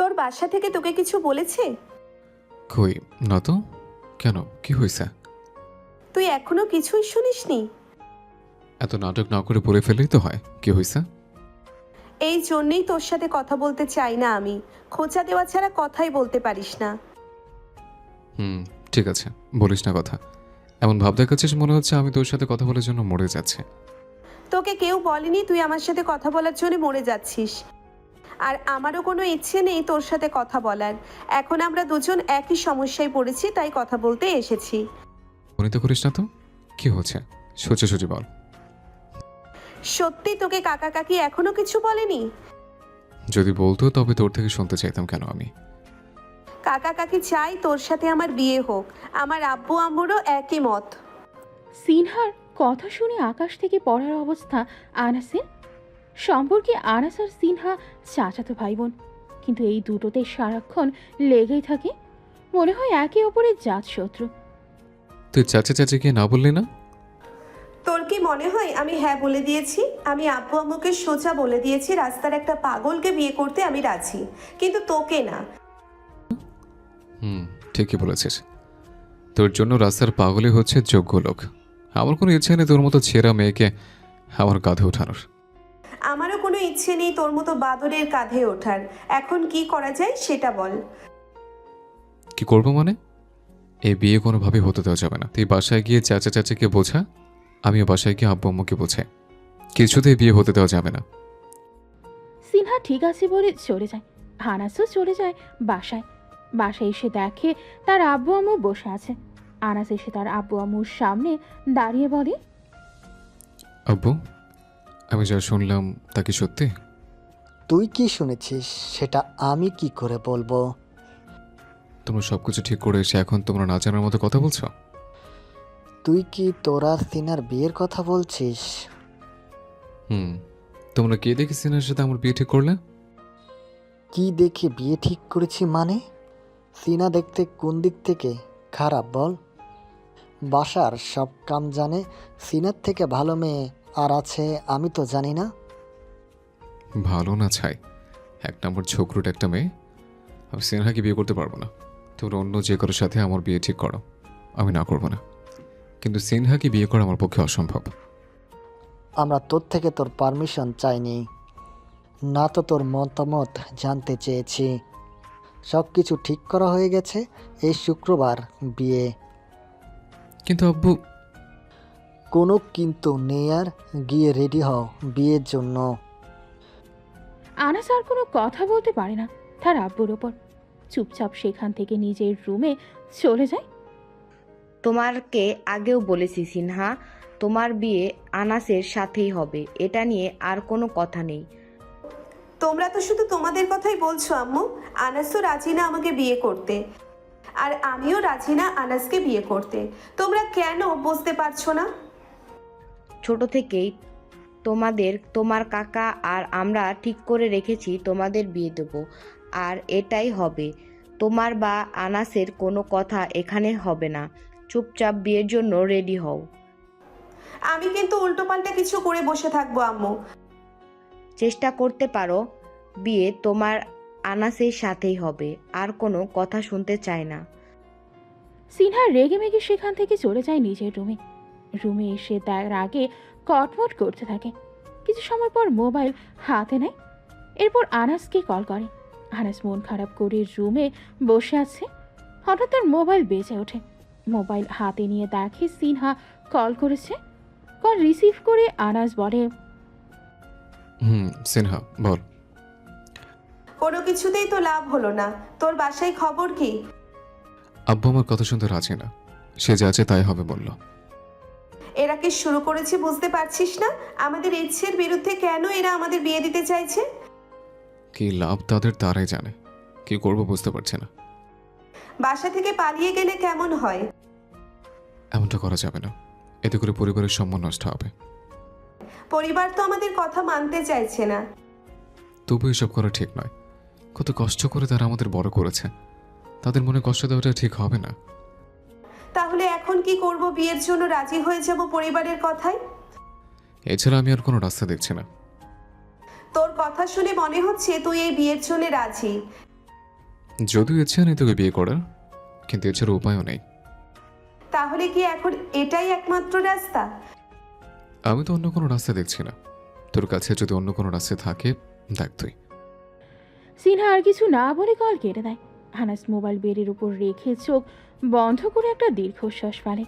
তোর বাসা থেকে তোকে কিছু বলেছে? কই না তো। কেন, কি হয়েছে? তুই এখনো কিছুই শুনিসনি? এত নাটক না করে বলে ফেললেই তো হয়। কি হয়েছে? এই জন্যেই তোর সাথে কথা বলতে চাই না আমি। খোঁচা দেওয়া ছাড়া কথাই বলতে পারিস না। ঠিক আছে, বলিস না কথা। এমন ভাব দেখাচ্ছিস মনে হচ্ছে আমি তোর সাথে কথা বলার জন্য মরে যাচ্ছি। তোকে কেউ বলেনি তুই আমার সাথে কথা বলার জন্য মরে যাচ্ছিস। আর আমারও কোনো ইচ্ছে নেই তোর সাথে কথা বলার। এখন আমরা দুজন একই সমস্যায় পড়েছি, তাই কথা বলতে এসেছি। মনে তো করিস না তো। কি হচ্ছে সোজাসুজি বল। সত্যি তোকে কাকা কাকি এখনো কিছু বলেনি? যদি বলতো তবে তোর থেকে শুনতে চাইতাম কেন আমি। কাকা কাকি চাই তোর সাথে আমার বিয়ে হোক। আমার আব্বু আম্মুরও একই মত। সিনহার কথা শুনে আকাশ থেকে পড়ার অবস্থা আনাসের। সম্পর্কে আনাস আর সিনহা চাচাতো ভাই বোন, কিন্তু এই দুটোতে সারাক্ষণ লেগেই থাকে। মনে হয় একে অপরের জাত শত্রু। তুই চাচা চাচিকে না বললি না? তোর কি মনে হয় আমি হ্যাঁ বলে দিয়েছি? আমি আব্বু আম্মুকে সোজা বলে দিয়েছি রাস্তার একটা পাগলকে বিয়ে করতে আমি রাজি, কিন্তু তোকে না। ঠিকই বলেছিস। তোর জন্য রাস্তার পাগলই হচ্ছে যোগ্য লোক। আমার কোনো ইচ্ছে নেই তোর মতো ছেঁড়া মেয়েকে আমার কাঁধে ওঠানোর। আমারও কোনো ইচ্ছে নেই তোর মতো বাদরের কাঁধে ওঠার। এখন কি করা যায় সেটা বল। কি করবো মানে? এই বিয়ে কোনোভাবেই হতে দেওয়া যাবে না। তুই বাসায় গিয়ে চাচা চাচিকে বোঝা, আমিও বাসায় গিয়ে আব্বু আম্মুকে বোঝাই। কিছুতেই বিয়ে হতে দেওয়া যাবে না। সিনহা ঠিক আছে বলে চলে যায়। আনাসও চলে যায় বাসায়। বাসায় এসে দেখে তার আব্বু আম্মু বসে আছে। আনাস এসে তার আব্বু আম্মুর সামনে দাঁড়িয়ে বলে, আব্বু, আমি যা শুনলাম তা কি সত্যি? তুই কি শুনেছিস সেটা আমি কি করে বলবো? তোমরা সবকিছু ঠিক করে এসে এখন তোমরা না জানার মতো কথা বলছো? তুই কি তোরা সিনার বিয়ের কথা বলছিস? তোমরা কে দেখে সিনার সাথে আমার বিয়ে ঠিক করলে? কি দেখে বিয়ে ঠিক করেছি মানে? সিনা দেখতে কোন দিক থেকে খারাপ বল? বাসার সব কাম জানে। সিনার থেকে ভালো মেয়ে আর আছে আমি তো জানি না। ভালো না ছাই, এক নম্বর ছোকরুট একটা মেয়ে। আমি সিনহাকে বিয়ে করতে পারবো না। তোমরা অন্য যে কারোর সাথে আমার বিয়ে ঠিক করো, আমি না করবো না। কিন্তু সিনহাকে বিয়ে করা আমার পক্ষে অসম্ভব। আমরা তোর থেকে তোর পারমিশন চাইনি, না তো তোর মতামত জানতে চেয়েছি। সব কিছু ঠিক করা হয়ে গেছে। এই শুক্রবার বিয়ে। কিন্তু আব্বু। কোনো কিন্তু নেই আর, গিয়ে রেডি হও বিয়ের জন্য। আনাস আর কোনো কথা বলতে পারে না তার আব্বুর ওপর। চুপচাপ সেখান থেকে নিজের রুমে চলে যায়। তোমারকে আগেও বলেছি সিনহা, তোমার বিয়ে আনাসের সাথেই হবে, এটা নিয়ে আর কোনো কথা নেই। তোমরা তো শুধু তোমাদের কথাই বলছো আম্মু। আনাসও রাজি না আমাকে বিয়ে করতে, আর আমিও রাজি না আনাসকে বিয়ে করতে। তোমরা কেন বুঝতে পারছো না? ছোট থেকেই তোমার কাকা আর আমরা ঠিক করে রেখেছি তোমাদের বিয়ে দেব, আর এটাই হবে। তোমার বা আনাসের কোনো কথা এখানে হবে না। চুপচাপ বিয়ের জন্য রেডি হও। আমি কিন্তু উল্টোপাল্টা কিছু করে বসে থাকবো আম্মু। চেষ্টা করতে পারো, বিয়ে তোমার আনাসের সাথেই হবে, আর কোনো কথা শুনতে চাই না। সিনহা রেগে মেগে সেখান থেকে চলে যায় নিজের রুমে। রুমে এসে তার আগে কটমট করতে থাকে। কিছু সময় পর মোবাইল হাতে নেয়। এরপর আনাসকে কল করে। আনাস মন খারাপ করে রুমে বসে আছে। হঠাৎ তার মোবাইল বেজে ওঠে। মোবাইল হাতে নিয়ে দেখে সিনহা কল করেছে। কল রিসিভ করে আনাস বলে, সিনহা বল। কোনো কিছুতেই তো লাভ হলো না। তোর বাসায় খবর কি? আব্বু আমার কথা শুনতে রাজি না। সে যা আছে তাই হবে বলল। এরা কি শুরু করেছে বুঝতে পারছিস না? আমাদের ইচ্ছের বিরুদ্ধে কেন এরা আমাদের বিয়ে দিতে চাইছে? কি লাভ তাদের তারাই জানে। কি করবো বুঝতে পারছে না। বাসা থেকে পালিয়ে গেলে কেমন হয়? এমনটা করা যাবে না, এতে করে পরিবারের সম্মান নষ্ট হবে। পরিবার তো আমাদের কথা মানতে চাইছে না। তবু এসব করা ঠিক নয়। কত কষ্ট করে তারা আমাদের বড় করেছে, তাদের মনে কষ্ট দেওয়াটা ঠিক হবে না। তাহলে এখন কি করব? বিয়ের জন্য রাজি হয়ে যাব পরিবারের কথায়? এছাড়া আমি আর কোনো রাস্তা দেখছি না। তোর কথা শুনে মনে হচ্ছে তুই এই বিয়ের জন্য রাজি। যদিও ইচ্ছা নেই তোকে বিয়ে করার, কিন্তু এছাড়া উপায়ও নেই। তাহলে কি এখন এটাই একমাত্র রাস্তা? আমি তো অন্য কোনো রাস্তা দেখছি না। তোর কাছে যদি অন্য কোনো রাস্তা থাকে দেখ তুই। সিনহা আর কিছু না বলে কল কেটে দেয়। আনাস মোবাইল বেডের উপর রেখে চোখ বন্ধ করে একটা দীর্ঘশ্বাস ফেলে।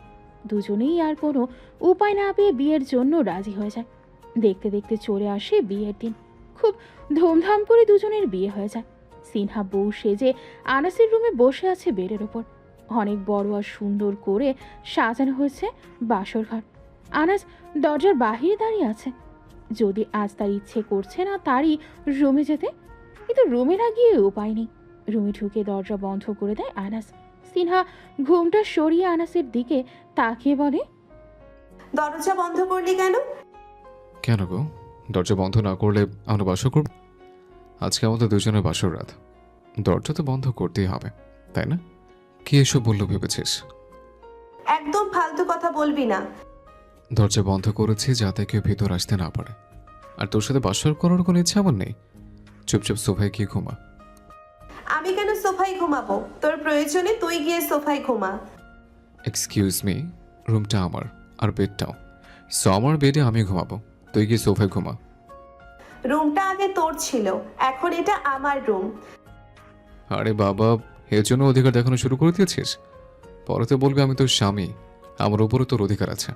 দুজনেই আর কোনো উপায় না পেয়ে বিয়ের জন্য রাজি হয়ে যায়। দেখতে দেখতে চলে আসে বিয়ের দিন। খুব ধুমধাম করে দুজনের বিয়ে হয়ে যায়। সিনহা বউ সেজে আনাসের রুমে বসে আছে বেডের ওপর। অনেক বড় আর সুন্দর করে সাজানো হয়েছে বাসর ঘর। আনাস দরজার বাহিরে দাঁড়িয়ে আছে। যদি আজ তার ইচ্ছে করছে না তারই রুমে যেতে, কিন্তু রুমে না গিয়ে উপায় নেই। রুমে ঢুকে দরজা বন্ধ করে দেয় আনাস। সিনহা ঘুমটা সরিয়ে আনাসের দিকে তাকিয়ে বলে, দরজা বন্ধ করলি কেন? কেন গো, দরজা বন্ধ না করলে আমরা বাসর করব? আজকে আমাদের দুজনের বাসর রাত, দরজা তো বন্ধ করতেই হবে, তাই না? কি এসব বললো ভেবেছিস? একদম ফালতু কথা বলবি না। দরজা বন্ধ করেছি যাতে কেউ ভেতর আসতে না পারে। আর তোর সাথে বাসর করার কোনো ইচ্ছা আমার নেই। চুপচাপ সোফায় গিয়ে ঘুমা। আমি কেন সোফায় ঘুমাবো? তোর প্রয়োজনে তুই গিয়ে সোফায় ঘুমা। এক্সকিউজ মি, রুমটা আমার আর বেডটাও, সো আমার বেডে আমি ঘুমাবো, তুই গিয়ে সোফায় ঘুমা। রুমটা আগে তোর ছিল, এখন এটা আমার রুম। আরে বাবা, এর জন্য অধিকার দেখানো শুরু করে দিয়েছিস? পরে বলবি আমি তোর স্বামী, আমার উপরও তোর অধিকার আছে।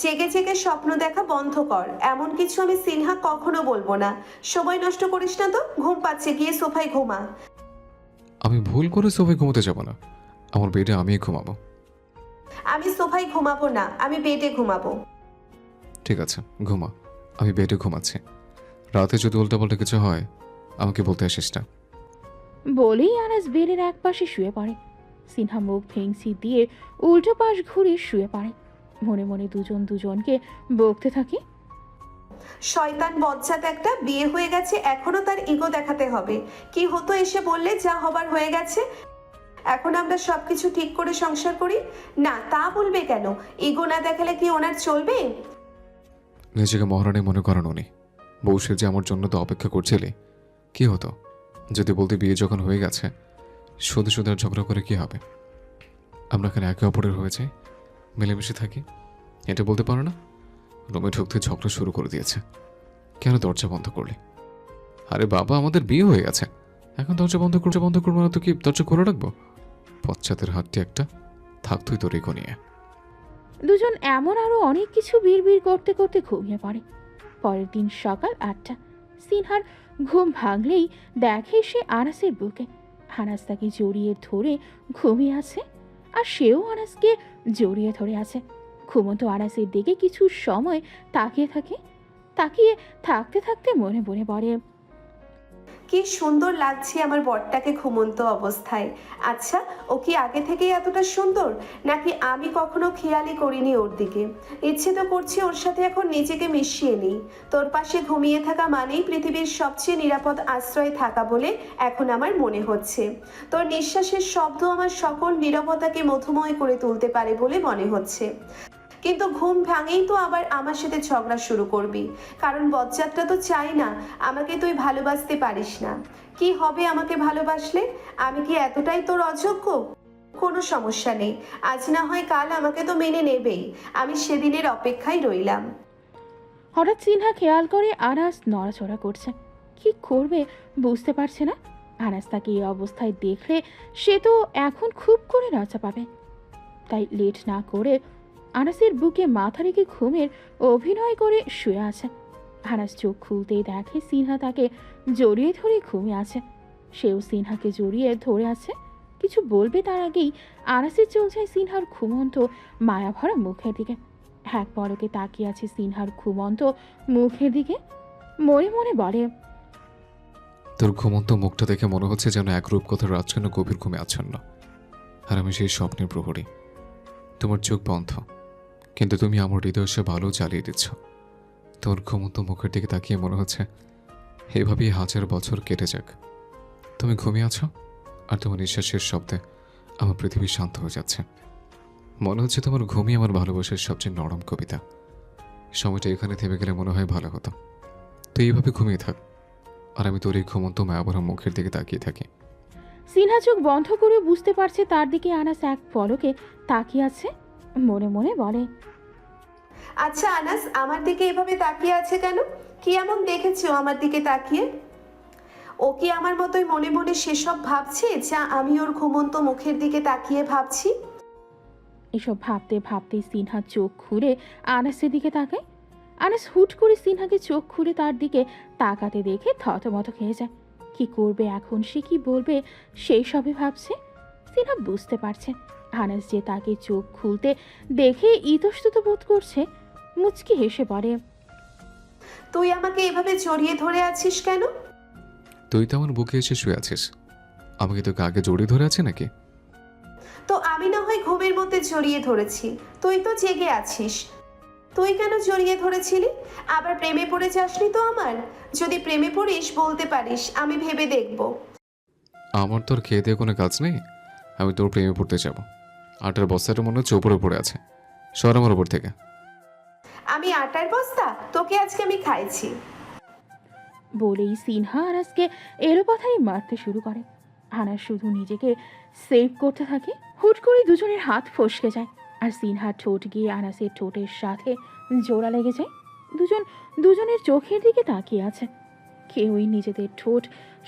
জেগে জেগে স্বপ্ন দেখা বন্ধ কর। এমন কিছু আমি সিনহা কখনো বলবো না। সময় নষ্ট করিস না তো, ঘুম পাচ্ছে, গিয়ে সোফায় ঘুমা। আমি ভুল করে সোফায় ঘুমোতে যাব না, আমার বেডে আমিই ঘুমাবো। আমি সোফায় ঘুমাবো না, আমি বেডে ঘুমাবো। ঠিক আছে ঘুমা, আমি বেডে ঘুমাচ্ছি। রাতে যদি উল্টাপাল্টা কিছু হয় আমাকে বলতে আসিস না। বলেই আনাস বেডের এক পাশে শুয়ে পড়ে। সিনহা মুখ ভেংসি দিয়ে উল্টো পাশ ঘুরে শুয়ে পড়ে। মনে মনে দুজন দুজনকে বকতে থাকে। শয়তান বজ্জাত একটা, বিয়ে হয়ে গেছে এখনো তার ইগো দেখাতে হবে। কি হতো এসে বললে যা হবার হয়ে গেছে, এখন আমরা সবকিছু ঠিক করে সংসার করি। না, তা বলবে কেন? ইগো না দেখালে কি ওনার চলবে? নিজেকে মহারানী মনে করেন উনি, বউ সে যে আমার জন্য তো অপেক্ষা করছিলে। কি হতো যদি বলতে বিয়ে যখন হয়ে গেছে শুধু শুধু আর ঝগড়া করে কি হবে? আমরা এখানে একে অপরের হয়ে যাই, মিলেমিশে থাকি, এটা বলতে পারো না? রুমে ঢুকতে ঝগড়া শুরু করে দিয়েছে। কেন দরজা বন্ধ করলে? আরে বাবা, আমাদের বিয়ে হয়ে গেছে, এখন দরজা বন্ধ করবো না তো কি দরজা খোলা রাখবো? পশ্চাতের হাতটি একটা, থাকতোই তোর এগো নিয়ে। দুজন এমন আরো অনেক কিছু বিড়বিড় করতে করতে ঘুমিয়ে পড়ে। পরের দিন সকাল 8টা। সিনহার ঘুম ভাঙলেই দেখে সে আনাসের বুকে। আনাস তাকে জড়িয়ে ধরে ঘুমিয়ে আছে, আর সেও আনাসকে জড়িয়ে ধরে আছে। ঘুমন্ত আনাসের দিকে কিছু সময় তাকিয়ে থাকে। তাকিয়ে থাকতে থাকতে মনে মনে পড়ে, কি সুন্দর লাগছে আমার বরটাকে ঘুমন্ত অবস্থায়। আচ্ছা, ও কি আগে থেকেই এতটা সুন্দর, নাকি আমি কখনো খেয়ালই করিনি ওর দিকে? ইচ্ছে তো করছে ওর সাথে এখন নিজেকে মিশিয়ে নিই। তোর পাশে ঘুমিয়ে থাকা মানেই পৃথিবীর সবচেয়ে নিরাপদ আশ্রয়ে থাকা বলে এখন আমার মনে হচ্ছে। তোর নিঃশ্বাসের শব্দ আমার সকল নীরবতাকে মধুময় করে তুলতে পারে বলে মনে হচ্ছে। কিন্তু ঘুম ভাঙেই তো আবার আমার সাথে ঝগড়া শুরু করবি, কারণ বজ্জাতটা তো চাই না আমাকে তুই ভালোবাসতে পারিস না। কি হবে আমাকে ভালোবাসলে? আমি কি এতটাই তোর অযোগ্য? কোনো সমস্যা নেই, আজ না হয় কাল আমাকে তো মেনে নেবেই। আমি সেদিনের অপেক্ষায় রইলাম। হঠাৎ সিনহা খেয়াল করে আনাস নড়াচড়া করছে। কি করবে বুঝতে পারছে না। আনাস তাকে এই অবস্থায় দেখলে সে তো এখন খুব করে লজ্জা পাবে। তাই লেট না করে আনাসের বুকে মাথা রেখে ঘুমের অভিনয় করে শুয়ে আছে। আনাস চোখ খুলতেই দেখে সিনহা তাকে জড়িয়ে ধরে ঘুমিয়ে আছে। সেও সিনহাকে জড়িয়ে ধরে আছে। কিছু বলবে তার আগেই আনাসের চোখ যায় সিনহার ঘুমন্ত মায়াভরা মুখের দিকে। এক পলকে তাকিয়ে আছে সিনহার ঘুমন্ত মুখের দিকে। মনে মনে বলে, তোর ঘুমন্ত মুখটা দেখে মনে হচ্ছে যেন এক রূপকথার রাজকন্যা গভীর ঘুমে আচ্ছন্ন, আর আমি সেই স্বপ্নের প্রহরী। তোমার চোখ বন্ধ, কিন্তু তুমি আমার হৃদয় সে ভালো জ্বালিয়ে দিচ্ছ। তোর ঘুমন্ত মুখের দিকে তাকিয়ে মনে হচ্ছে এভাবেই 1000 বছর কেটে যাক। তুমি ঘুমিয়ে আছো, আর তোমার নিঃশ্বাসের শব্দে আমার পৃথিবী শান্ত হয়ে যাচ্ছে। মনে হচ্ছে তোমার ঘুমই আমার ভালোবাসার সবচেয়ে নরম কবিতা। সময়টা এখানে থেমে গেলে মনে হয় ভালো হতো। তুই এইভাবে ঘুমিয়ে থাক, আর আমি তোর এই ঘুমন্ত মায়াভরা মুখের দিকে তাকিয়ে থাকি। সিনহা চোখ বন্ধ করে বুঝতে পারছে তার দিকে আনাস এক পলকে তাকিয়ে আছে। মনে মনে বলে, আচ্ছা আনাস, আমার দিকে এভাবে তাকিয়ে আছে কেন? কি এমন দেখেছো আমার দিকে তাকিয়ে? ও কি আমার মতোই মনে মনে সেসব ভাবছে যা আমি ওর ঘুমন্ত মুখের দিকে তাকিয়ে ভাবছি? এসব ভাবতে ভাবতেই সিনহা চোখ খুলে আনাসের দিকে তাকায়। আনাস হুট করে সিনহাকে চোখ খুলে তার দিকে তাকাতে দেখে থতমত খেয়ে যায়। কি করবে এখন, সে কি বলবে, সেই সবই ভাবছে। সিনহা বুঝতে পারছে আনাস যে তাকে চোখ খুলতে দেখে ইতস্তত বোধ করছে। মুচকি হেসে পড়ে, তুই আমাকে এভাবে জড়িয়ে ধরে আছিস কেন? তুই তো আমার বুকে এসে শুয়ে আছিস, আমাকে তোকে আগে জড়িয়ে ধরে আছে নাকি? তো আমি না হয় ঘুমের মধ্যে জড়িয়ে ধরেছি, তুই তো জেগে আছিস। তুই কেন জড়িয়ে ধরেছিলি? আবার প্রেমে পড়ে যাসনি তো আমার? যদি প্রেমে পড়িস বলতে পারিস, আমি ভেবে দেখব। আমার তোর খেয়ে দিয়ে কোনো কাজ নেই, আমি তোর প্রেমে পড়তে যাব। আটার বস্তাটা মনে হচ্ছে ওপরে পড়ে আছে, সর আমার ওপর থেকে। আমি আটার বস্তা? তোকে আজকে আমি খাইছি। বলেই সিনহা আনাসকে এলোপাথারি মারতে শুরু করে। আনাস শুধু নিজেকে সেভ করতে থাকে। হুট করে দুজনের হাত ফসকে যায় আর সিনহার ঠোঁট গিয়ে আনাসের ঠোঁটের সাথে জোড়া লেগে যায়। দুজনের চোখের দিকে তাকিয়ে আছে। কেউই নিজেদের ঠোঁট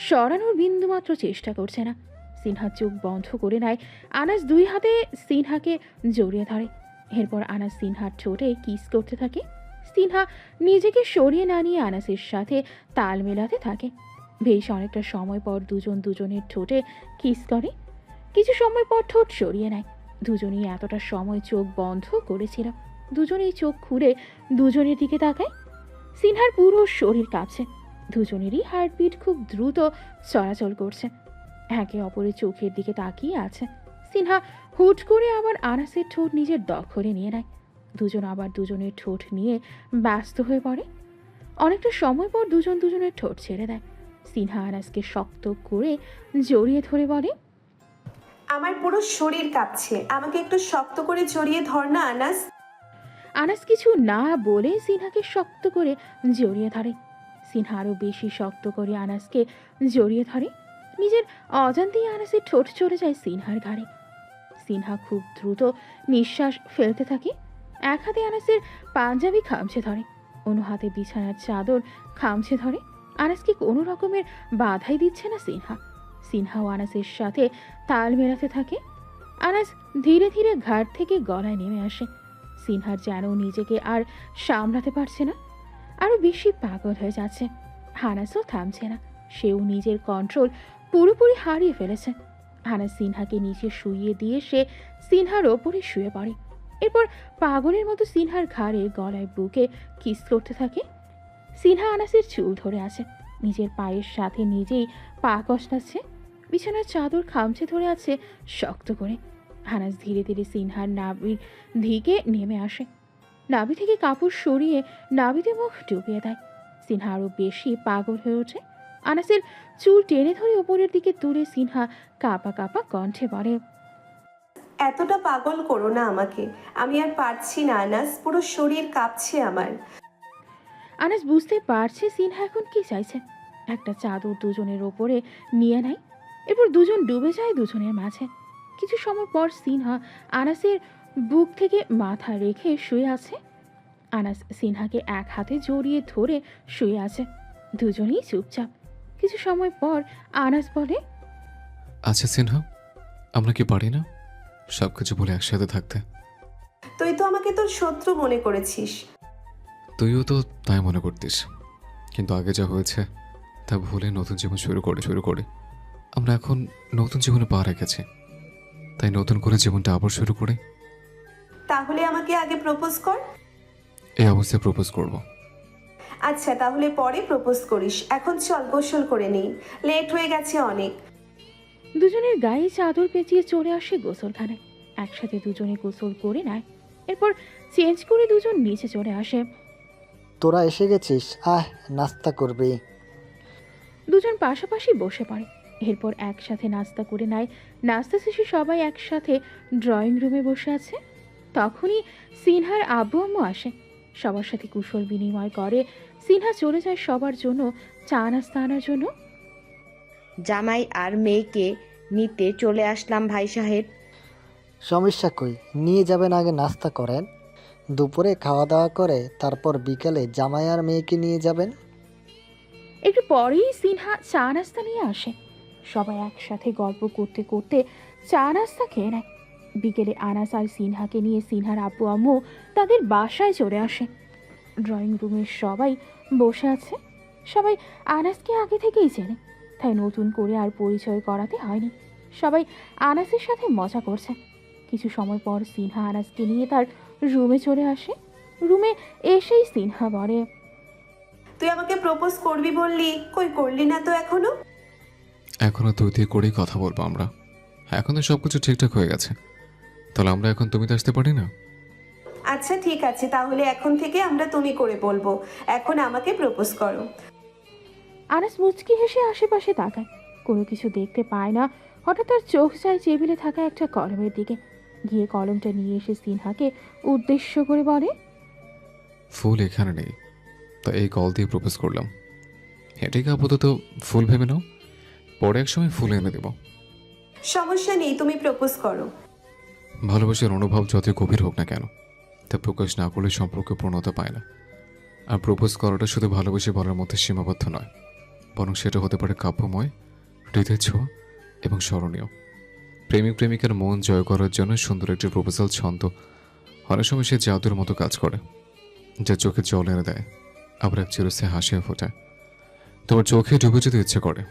সরানোর বিন্দুমাত্র চেষ্টা করছে না। সিনহা চোখ বন্ধ করে নেয়। আনাস দুই হাতে সিনহাকে জড়িয়ে ধরে। এরপর আনাস সিনহার ঠোঁটে কিস করতে থাকে। সিনহা নিজেকে সরিয়ে না নিয়ে আনাসের সাথে তাল মেলাতে থাকে। বেশ অনেকটা সময় পর দুজন দুজনের ঠোঁটে কিস করে। কিছু সময় পর ঠোঁট সরিয়ে নেয়। দুজনেই এতটা সময় চোখ বন্ধ করেছিল। দুজনেই চোখ খুলে দুজনের দিকে তাকায়। সিনহার পুরো শরীর কাঁপছে। দুজনেরই হার্টবিট খুব দ্রুত চলাচল করছে। একে অপরের চোখের দিকে তাকিয়ে আছে। সিনহা হুট করে আবার আনাসের ঠোঁট নিজের দখলে নিয়ে নেয়। দুজন আবার দুজনের ঠোঁট নিয়ে ব্যস্ত হয়ে পড়ে। অনেকটা সময় পর দুজন দুজনের ঠোঁট ছেড়ে দেয়। সিনহা আনাসকে শক্ত করে জড়িয়ে ধরে বলে, আমার পুরো শরীর কাঁপছে, আমাকে একটু শক্ত করে জড়িয়ে ধর না আনাস। আনাস কিছু না বলে সিনহাকে শক্ত করে জড়িয়ে ধরে। সিনহা আরও বেশি শক্ত করে আনাসকে জড়িয়ে ধরে। নিজের অজান্তেই আনাসের ঠোঁট চলে যায় সিনহার ঘাড়ে। সিনহা খুব দ্রুত নিঃশ্বাস ফেলতে থাকে। এক হাতে আনাসের পাঞ্জাবি খামছে ধরে, অন্য হাতে বিছানার চাদর খামছে ধরে। আনাসকে কোনো রকমের বাধাই দিচ্ছে না সিনহা। সিনহাও আনাসের সাথে তাল মেলাতে থাকে। আনাস ধীরে ধীরে ঘাট থেকে গলায় নেমে আসে। সিনহার যেন নিজেকে আর সামলাতে পারছে না, আরো বেশি পাগল হয়ে যাচ্ছে। আনাসও থামছে না, সেও নিজের কন্ট্রোল পুরোপুরি হারিয়ে ফেলেছে। আনাস সিনহাকে নিচে শুইয়ে দিয়ে সে সিনহার ওপরে শুয়ে পড়ে। এরপর পাগলের মতো সিনহার ঘাড়ে গলায় বুকে কিস করতে থাকে। সিনহা আনাসের চুল ধরে আছে, নিজের পায়ের সাথে নিজেই পা কষলাচ্ছে। বিছানার চাদর খামচে ধরে আছে শক্ত করে। আনাস ধীরে ধীরে সিনহার নাভির দিকে নেমে আসে। নাভি থেকে কাপড় সরিয়ে নাভিতে মুখ ডুবিয়ে দেয়। সিনহা আরও বেশি পাগল হয়ে ওঠে। আনাসের চুল টেনে ধরে ওপরের দিকে তুলে সিনহা কাঁপা কাঁপা কণ্ঠে বলে, এতটা পাগল করো না আমাকে, আমি আর পারছি না আনাস, পুরো শরীর কাঁপছে আমার। আনাস বুঝতে পারছে সিনহা এখন কি চাইছে। একটা চাদর দুজনের ওপরে নিয়ে নেয়। এরপর দুজন ডুবে যায় দুজনের মাঝে। কিছু সময় পর সিনহা আনাসের বুক থেকে মাথা রেখে শুয়ে আছে। আনাস সিনহাকে এক হাতে জড়িয়ে ধরে শুয়ে আছে। দুজনেই চুপচাপ। কিছু সময় পর আনাস বলে, আচ্ছা সিনহা, আমরা কি পারি না সব কিছু বলে একসাথে থাকতে? তুই তো আমাকে তোর শত্রু মনে করেছিস। তুইও তো তাই মনে করতিস, কিন্তু আগে যা হয়েছে তা ভুলে নতুন জীবন শুরু করে আমরা এখন নতুন জীবনে পা রেখেছি, তাই নতুন করে জীবনটা আবার শুরু করে। তাহলে আমাকে আগে প্রপোজ কর। এই অবস্থায় প্রপোজ করব? আচ্ছা তাহলে পরে প্রপোজ করিস, এখন চল গোসল করে নেই, লেট হয়ে গেছে অনেক। দুজনের গায়ে চাদর পেঁচিয়ে চলে আসে গোসলখানায়। একসাথে দুজনে গোসল করে নেয়। এরপর চেঞ্জ করে দুজন নিচে চলে আসে। তোরা এসে গেছিস, নাস্তা করবি? দুজন পাশাপাশি বসে পড়ে। এরপর একসাথে নাস্তা করে নেয়। নাস্তা শেষে সবাই একসাথে ড্রয়িং রুমে বসে আছে। তখনই সিনহার আব্বু আম্মু আসে। সবার সাথে কুশল বিনিময় করে সিনহা চলে যায় সবার জন্য চা নাস্তা আনার জন্য। জামাই আর মেয়েকে নিতে চলে আসলাম ভাই সাহেব। সমস্যা কই, নিয়ে যাবেন, আগে নাস্তা করেন, দুপুরে খাওয়া দাওয়া করে তারপর বিকেলে জামাই আর মেয়েকে নিয়ে যাবেন। একটু পরেই সিনহা চা নাস্তা নিয়ে আসে। সবাই একসাথে গল্প করতে করতে চা নাস্তা খেয়ে নেয়। বিকেলে আনাস আর সিনহাকে নিয়ে সিনহার আব্বু আম্মু তাদের বাসায় চলে আসে। ড্রয়িং রুমে সবাই বসে আছে। সবাই আনাসকে আগে থেকেই চেনে, তাই নতুন করে আর পরিচয় করাতে হয়নি। সবাই আনাসের সাথে মজা করছে। কিছু সময় পর সিনহা আনাসকে নিয়ে তার রুমে চলে আসে। রুমে এসেই সিনহা বলে, তুই আমাকে প্রপোজ করবি বললি, কই করলি না তো এখনো? এখনও তুই দিয়ে করেই কথা বলবো আমরা। এখন তো সব কিছু ঠিকঠাক হয়ে গেছে, তাহলে আমরা এখন তুমি তো আসতে পারি না? আচ্ছা ঠিক আছে, তাহলে এখন থেকে আমরা তুমি করে বলবো। এখন আমাকে প্রপোজ করো। আনাস মুচকি হেসে আশেপাশে তাকায়, কোনো কিছু দেখতে পায় না। হঠাৎ তার চোখ যায় টেবিলে থাকা একটা কলমের দিকে। গিয়ে কলমটা নিয়ে এসে সিনহাকে উদ্দেশ্য করে বলে, ফুল এখানে নেই, তা এই কল দিয়ে প্রপোজ করলাম। এটাকে আপাতত ফুল ভেবে নাও, পরে এক সময় ফুল এনে দেব। সমস্যা নেই, তুমি প্রপোজ করো। ভালোবাসার অনুভব যতই গভীর হোক না কেন, তা প্রকাশ না করলে সম্পর্ক পূর্ণতা পায় না। আর প্রপোজ করাটা শুধু ভালোবেসে বলার মধ্যে সীমাবদ্ধ নয়, বরং সেটা হতে পারে কাব্যময়, হৃদয় ছোঁয়া এবং স্মরণীয়। প্রেমিক প্রেমিকার মন জয় করার জন্য সুন্দর একটি প্রপোজাল ছন্দ অনেক সময় সে জাদুর মতো কাজ করে, যা চোখে জল এনে দেয়, আবার এক চিরস্থায়ী হাসিও ফোটায়। তোমার চোখে ডুবে যেতে ইচ্ছে করে,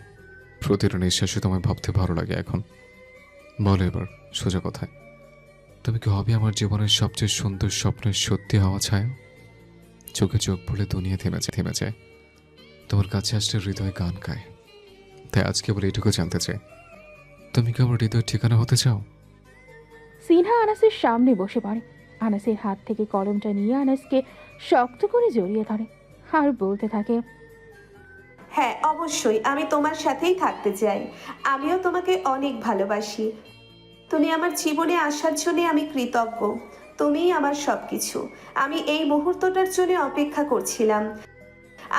প্রতিটা নিঃশ্বাসে তোমায় ভাবতে ভালো লাগে। এখন বলো এবার সোজা কথায়, তুমি কি হবে আমার জীবনের সবচেয়ে সুন্দর স্বপ্নের সত্যি হওয়া ছায়া? চোখে চোখ ভুলে দুনিয়া থেমে যায়, তোমার কাছে আসলে হৃদয় গান গায়। তাই আজকে বলে এটুকু জানতে চাই, তুমি কি আমার হৃদয়ের ঠিকানা হতে চাও? সিনহা আনাসের সামনে বসে পড়ে। আনাসের হাত থেকে কলমটা নিয়ে আনাসকে শক্ত করে জড়িয়ে ধরে আর বলতে থাকে, হ্যাঁ অবশ্যই, আমি তোমার সাথেই থাকতে চাই। আমিও তোমাকে অনেক ভালোবাসি। তুমি আমার জীবনে আসার জন্য আমি কৃতজ্ঞ। তুমিই আমার সব কিছু। আমি এই মুহূর্তটার জন্য অপেক্ষা করছিলাম।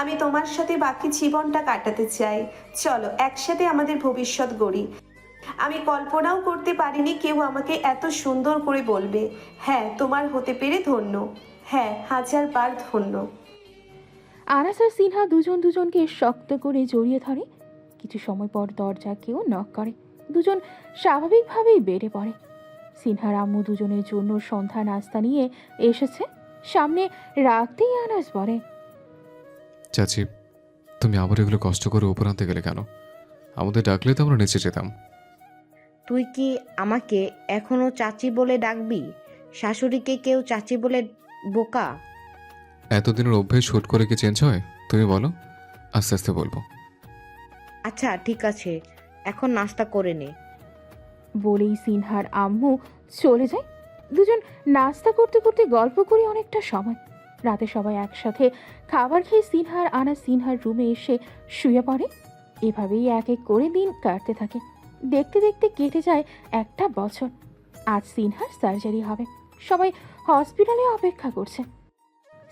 আমি তোমার সাথে বাকি জীবনটা কাটাতে চাই। চলো একসাথে আমাদের ভবিষ্যৎ গড়ি। আমি কল্পনাও করতে পারিনি কেউ আমাকে এত সুন্দর করে বলবে, হ্যাঁ তোমার হতে পেরে ধন্য। হ্যাঁ, 1000 বার ধন্য। আনাস আর সিনহা দুজন দুজনকে শক্ত করে জড়িয়ে ধরে। কিছু সময় পর দরজা কেউ নক করে। দুজন স্বাভাবিকভাবেই বেড়ে পড়ে। সিনহার আম্মু দুজনের জন্য সন্ধ্যা নাস্তা নিয়ে এসেছে। সামনে রাখতেই আনাস বলে, চাচি, তুমি আবার এগুলো কষ্ট করে উপর আনতে গেলে কেন? আমাদের ডাকলে তো আমরা নিচে যেতাম। তুই কি আমাকে এখনো চাচি বলে ডাকবি? শাশুড়িকে কেউ চাচি বলে বোকা? এতদিনের অভ্যেস হুট করে কি চেঞ্জ হয়? তুমি বলো, আস্তে আস্তে বলবো। আচ্ছা ঠিক আছে, এখন নাস্তা করে নে। বলেই সিনহার আম্মু চলে যায়। দুজন নাস্তা করতে করতে গল্প করে অনেকটা সময়। রাতে সবাই একসাথে খাবার খেয়ে সিনহার আনা সিনহার রুমে এসে শুয়ে পড়ে। এভাবেই এক এক করে দিন কাটতে থাকে। দেখতে দেখতে কেটে যায় একটা বছর। আজ সিনহার সার্জারি হবে। সবাই হসপিটালে অপেক্ষা করছে।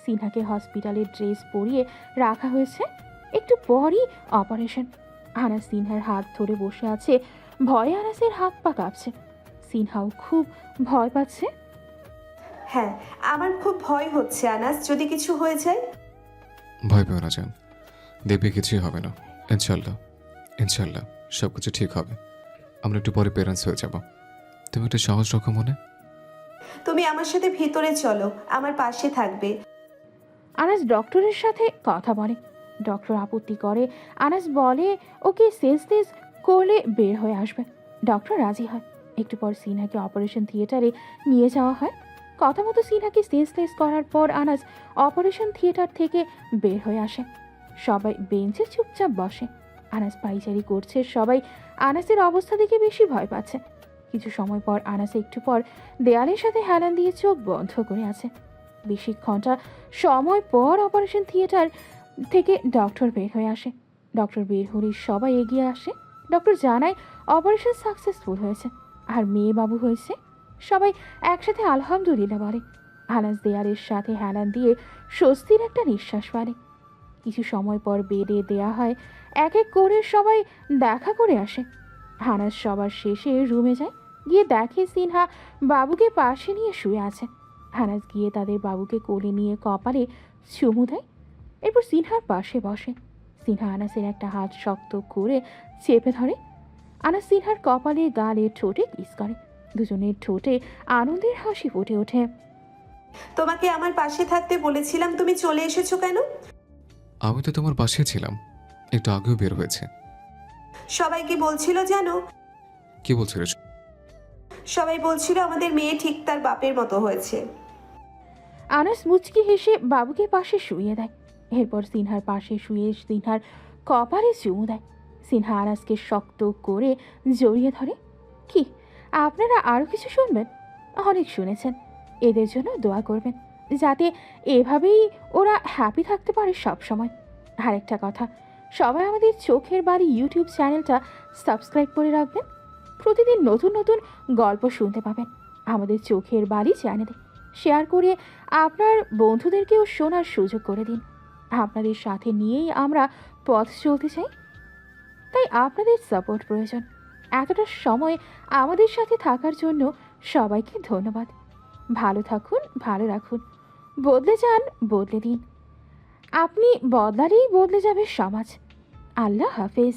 সিনহাকে হসপিটালে ড্রেস পরিয়ে রাখা হয়েছে। একটু পরই অপারেশন। আনাস সিনহার হাত ধরে বসে আছে। ভয়ে আনাসের হাত পা কাঁপছে। সিনহাও খুব ভয় পাচ্ছে। হ্যাঁ, আমার খুব ভয় হচ্ছে আনাস, যদি কিছু হয়ে যায়। ভয় পেও না জান, দেখবে কিছুই হবে না। ইনশাল্লাহ ইনশাল্লাহ সব কিছু ঠিক হবে। আমরা একটু পরে পেরেন্টস হয়ে যাব। তুমি একটু সাহস রাখো মনে। তুমি আমার সাথে ভিতরে চলো, আমার পাশে থাকবে। আনাস ডক্টরের সাথে কথা বলে। ডক্টর আপত্তি করে। আনাস বলে ওকে সেন্সলেস করলে বের হয়ে আসবে। ডক্টর রাজি হয়। একটু পর সিনহাকে অপারেশন থিয়েটারে নিয়ে যাওয়া হয়। কথা মতো সিনহাকে সেন্সলেস করার পর আনাস অপারেশন থিয়েটার থেকে বের হয়ে আসে। সবাই বেঞ্চে চুপচাপ বসে। আনাস পাইচারি করছে। সবাই আনাসের অবস্থা দেখে বেশি ভয় পাচ্ছে। কিছু সময় পর আনাস একটু পর দেয়ালের সাথে হেলান দিয়ে চোখ বন্ধ করে আছে। বেশিক্ষণটা সময় পর অপারেশন থিয়েটার থেকে ডক্টর বের হয়ে আসে। ডক্টর বের হলে সবাই এগিয়ে আসে। ডক্টর জানায় অপারেশন সাকসেসফুল হয়েছে আর মেয়ে বাবু হয়েছে। সবাই একসাথে আলহামদুলিল্লাহ বলে। আনাস দেয়ালের সাথে হেলান দিয়ে স্বস্তির একটা নিঃশ্বাস ফেলে। কিছু সময় পর বেডে দেয়া হয়। এক এক করে সবাই দেখা করে আসে। আনাস সবার শেষে রুমে যায়, গিয়ে দেখে সিনহা বাবুকে পাশে নিয়ে শুয়ে আছে। আনাস গিয়ে তাদের বাবুকে কোলে নিয়ে কপালে চুমু দেয়, এরপর সিনহার পাশে বসে। সিনহা আনাসের একটা হাত শক্ত করে চেপে ধরে। আনাস সিনহার কপালে, গালে, ঠোঁটে কিস করে। দুজনের ঠোঁটে আনন্দের হাসি ফুটে ওঠে। তোমাকে আমার পাশে থাকতে বলেছিলাম, তুমি চলে এসেছো কেন? আমি তো তোমার পাশে ছিলাম, একটু আগেও বের হয়েছে। সবাই কি বলছিল জানো? কি বলছিল? সবাই বলছিল আমাদের মেয়ে ঠিক তার বাপের মতো হয়েছে। আনাস মুচকি হেসে বাবুকে পাশে শুইয়ে দেয়, এরপর সিনহার পাশে শুয়ে সিনহার কপালে চুমু দেয়। সিনহা আনাসকে শক্ত করে জড়িয়ে ধরে। কি আপনারা আরও কিছু শুনবেন? অনেক শুনেছেন, এদের জন্য দোয়া করবেন যাতে এভাবেই ওরা হ্যাপি থাকতে পারে সব সময়। আরেকটা কথা, সবাই আমাদের চোখের বাড়ি ইউটিউব চ্যানেলটা সাবস্ক্রাইব করে রাখবেন। প্রতিদিন নতুন নতুন গল্প শুনতে পাবেন আমাদের চোখের বাড়ি চ্যানেলে। শেয়ার করে আপনার বন্ধুদেরকেও শোনার সুযোগ করে দিন। আপনাদের সাথে নিয়েই আমরা পথ চলতে চাই, তাই আপনাদের সাপোর্ট প্রয়োজন। এতটা সময় আমাদের সাথে থাকার জন্য সবাইকে ধন্যবাদ। ভালো থাকুন, ভালো রাখুন, বদলে যান, বদলে দিন। আপনি বদলালেই বদলে যাবে সমাজ। আল্লাহ হাফেজ।